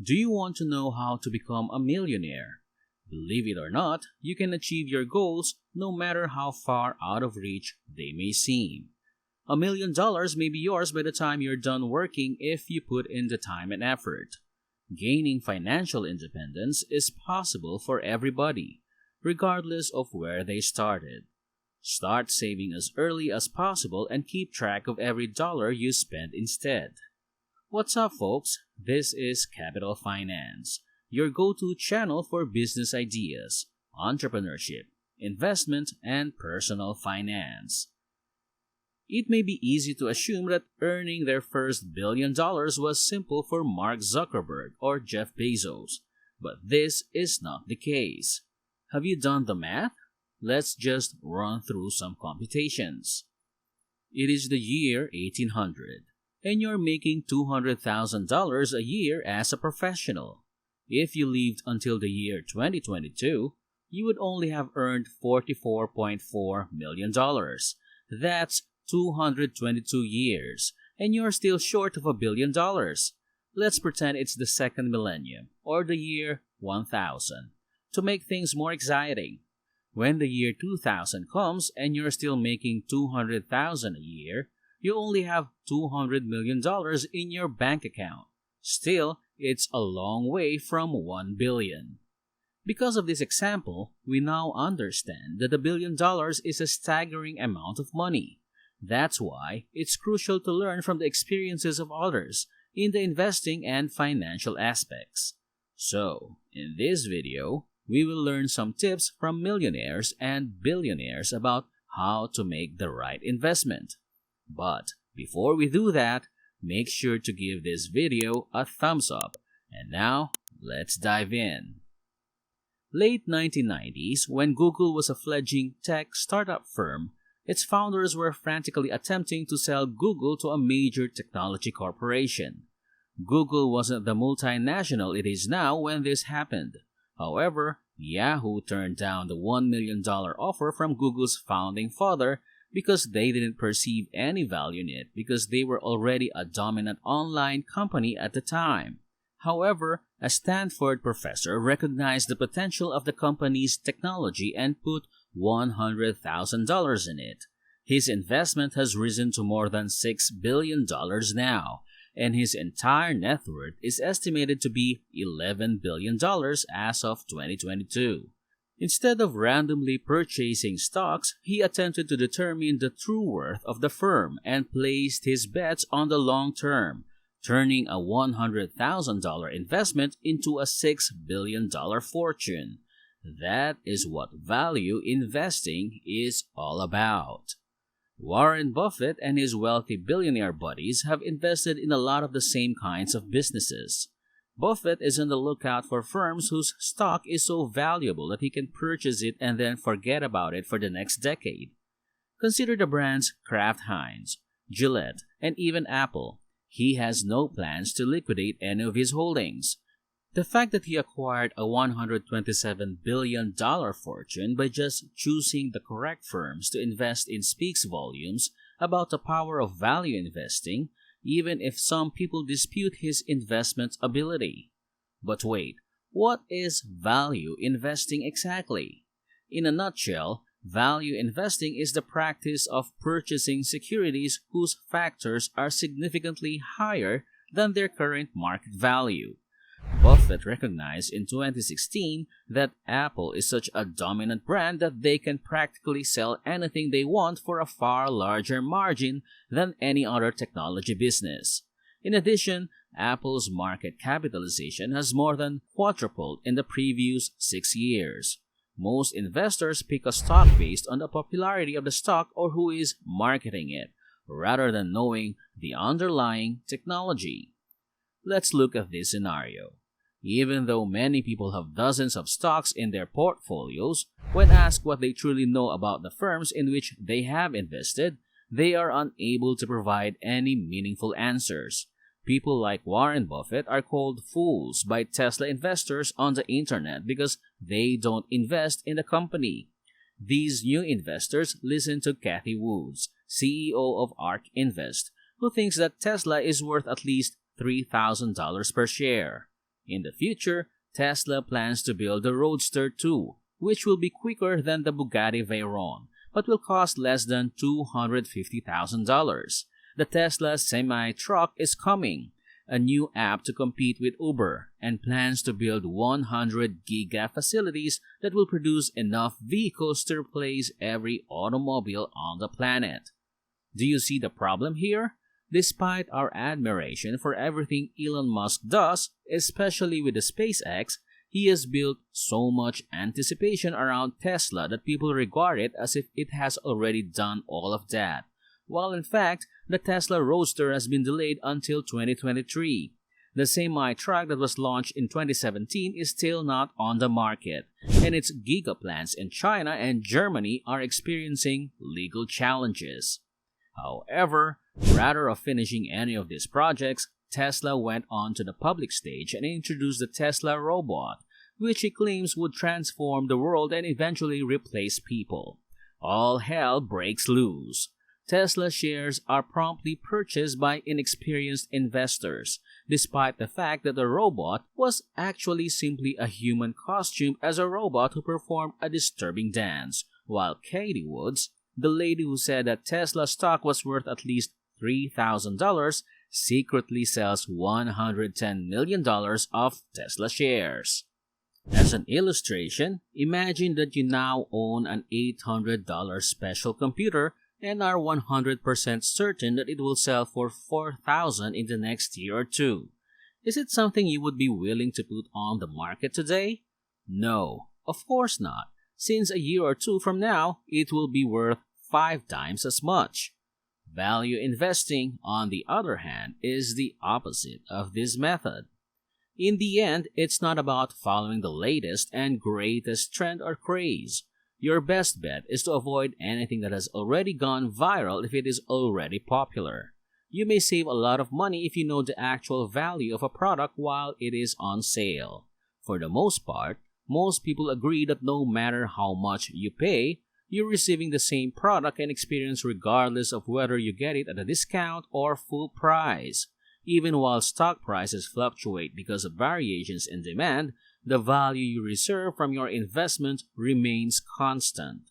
Do you want to know how to become a millionaire? Believe it or not, you can achieve your goals no matter how far out of reach they may seem. $1 million may be yours by the time you're done working if you put in the time and effort. Gaining financial independence is possible for everybody, regardless of where they started. Start saving as early as possible and keep track of every dollar you spend instead. What's up, folks? This is Capital Finance, your go-to channel for business ideas, entrepreneurship, investment, and personal finance. It may be easy to assume that earning their first $1 billion was simple for Mark Zuckerberg or Jeff Bezos, but this is not the case. Have you done the math? Let's just run through some computations. It is the year 1800, and you're making $200,000 a year as a professional. If you lived until the year 2022, you would only have earned $44.4 million. That's 222 years, and you're still short of $1 billion. Let's pretend it's the second millennium, or the year 1000, to make things more exciting. When the year 2000 comes and you're still making $200,000 a year, you only have $200 million in your bank account. Still, it's a long way from $1 billion. Because of this example, we now understand that $1 billion is a staggering amount of money. That's why it's crucial to learn from the experiences of others in the investing and financial aspects. So, in this video, we will learn some tips from millionaires and billionaires about how to make the right investment. But before we do that, make sure to give this video a thumbs up. And now, let's dive in. Late 1990s, when Google was a fledgling tech startup firm, its founders were frantically attempting to sell Google to a major technology corporation. Google wasn't the multinational it is now when this happened. However, Yahoo turned down the $1 million offer from Google's founding father because they didn't perceive any value in it because they were already a dominant online company at the time. However, a Stanford professor recognized the potential of the company's technology and put $100,000 in it. His investment has risen to more than $6 billion now, and his entire net worth is estimated to be $11 billion as of 2022. Instead of randomly purchasing stocks, he attempted to determine the true worth of the firm and placed his bets on the long term, turning a $100,000 investment into a $6 billion fortune. That is what value investing is all about. Warren Buffett and his wealthy billionaire buddies have invested in a lot of the same kinds of businesses. Buffett is on the lookout for firms whose stock is so valuable that he can purchase it and then forget about it for the next decade. Consider the brands Kraft Heinz, Gillette, and even Apple. He has no plans to liquidate any of his holdings. The fact that he acquired a $127 billion fortune by just choosing the correct firms to invest in speaks volumes about the power of value investing, even if some people dispute his investment ability. But wait, what is value investing exactly? In a nutshell, value investing is the practice of purchasing securities whose factors are significantly higher than their current market value. Buffett recognized in 2016 that Apple is such a dominant brand that they can practically sell anything they want for a far larger margin than any other technology business. In addition, Apple's market capitalization has more than quadrupled in the previous 6 years. Most investors pick a stock based on the popularity of the stock or who is marketing it, rather than knowing the underlying technology. Let's look at this scenario. Even though many people have dozens of stocks in their portfolios, when asked what they truly know about the firms in which they have invested, they are unable to provide any meaningful answers. People like Warren Buffett are called fools by Tesla investors on the internet because they don't invest in the company. These new investors listen to Cathie Woods, CEO of ARK Invest, who thinks that Tesla is worth at least $3,000 per share. In the future, Tesla plans to build the Roadster 2, which will be quicker than the Bugatti Veyron, but will cost less than $250,000. The Tesla semi-truck is coming, a new app to compete with Uber, and plans to build 100 giga facilities that will produce enough vehicles to replace every automobile on the planet. Do you see the problem here? Despite our admiration for everything Elon Musk does, especially with the SpaceX, he has built so much anticipation around Tesla that people regard it as if it has already done all of that, while in fact, the Tesla Roadster has been delayed until 2023. The semi-truck that was launched in 2017 is still not on the market, and its giga plants in China and Germany are experiencing legal challenges. However, rather than finishing any of these projects, Tesla went on to the public stage and introduced the Tesla robot, which he claims would transform the world and eventually replace people. All hell breaks loose. Tesla shares are promptly purchased by inexperienced investors, despite the fact that the robot was actually simply a human costume as a robot who performed a disturbing dance, while Katie Woods, the lady who said that Tesla stock was worth at least $3,000, secretly sells $110 million of Tesla shares. As an illustration, imagine that you now own an $800 special computer and are 100% certain that it will sell for $4,000 in the next year or two. Is it something you would be willing to put on the market today? No, of course not, since a year or two from now, it will be worth 5 times as much. Value investing, on the other hand, is the opposite of this method. In the end, it's not about following the latest and greatest trend or craze. Your best bet is to avoid anything that has already gone viral if it is already popular. You may save a lot of money if you know the actual value of a product while it is on sale. For the most part, most people agree that no matter how much you pay, you're receiving the same product and experience regardless of whether you get it at a discount or full price. Even while stock prices fluctuate because of variations in demand, the value you reserve from your investment remains constant.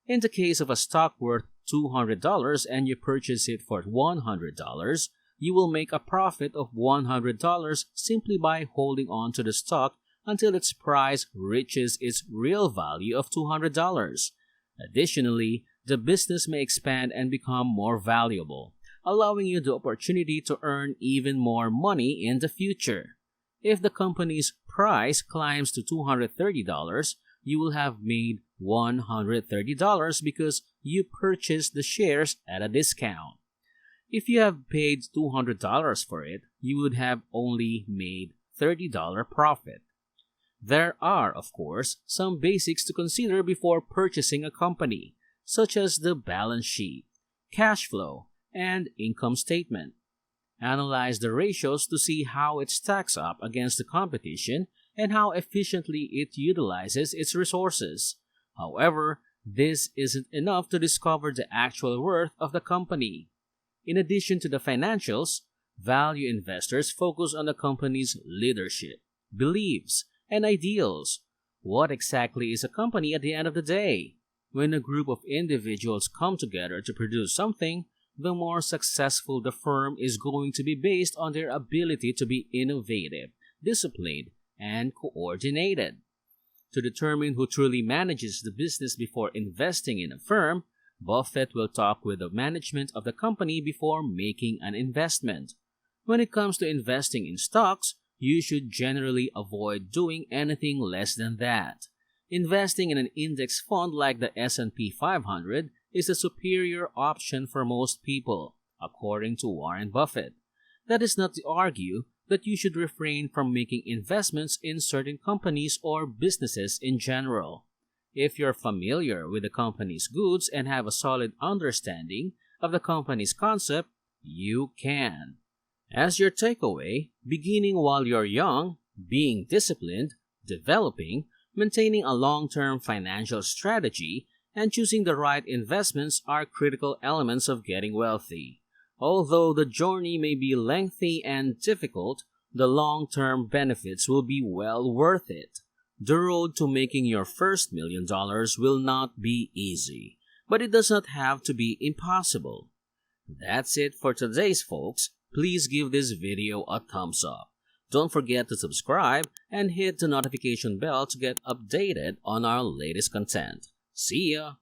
In the case of a stock worth $200 and you purchase it for $100, you will make a profit of $100 simply by holding on to the stock until its price reaches its real value of $200. Additionally, the business may expand and become more valuable, allowing you the opportunity to earn even more money in the future. If the company's price climbs to $230, you will have made $130 because you purchased the shares at a discount. If you have paid $200 for it, you would have only made $30 profit. There are, of course, some basics to consider before purchasing a company, such as the balance sheet, cash flow, and income statement. Analyze the ratios to see how it stacks up against the competition and how efficiently it utilizes its resources. However, this isn't enough to discover the actual worth of the company. In addition to the financials, value investors focus on the company's leadership, beliefs, and ideals. What exactly is a company at the end of the day? When a group of individuals come together to produce something, the more successful the firm is going to be based on their ability to be innovative, disciplined, and coordinated. To determine who truly manages the business before investing in a firm, Buffett will talk with the management of the company before making an investment. When it comes to investing in stocks, you should generally avoid doing anything less than that. Investing in an index fund like the S&P 500 is a superior option for most people, according to Warren Buffett. That is not to argue that you should refrain from making investments in certain companies or businesses in general. If you're familiar with the company's goods and have a solid understanding of the company's concept, you can. As your takeaway, beginning while you're young, being disciplined, developing, maintaining a long-term financial strategy, and choosing the right investments are critical elements of getting wealthy. Although the journey may be lengthy and difficult, the long-term benefits will be well worth it. The road to making your first $1,000,000 will not be easy, but it does not have to be impossible. That's it for today's folks. Please give this video a thumbs up. Don't forget to subscribe and hit the notification bell to get updated on our latest content. See ya!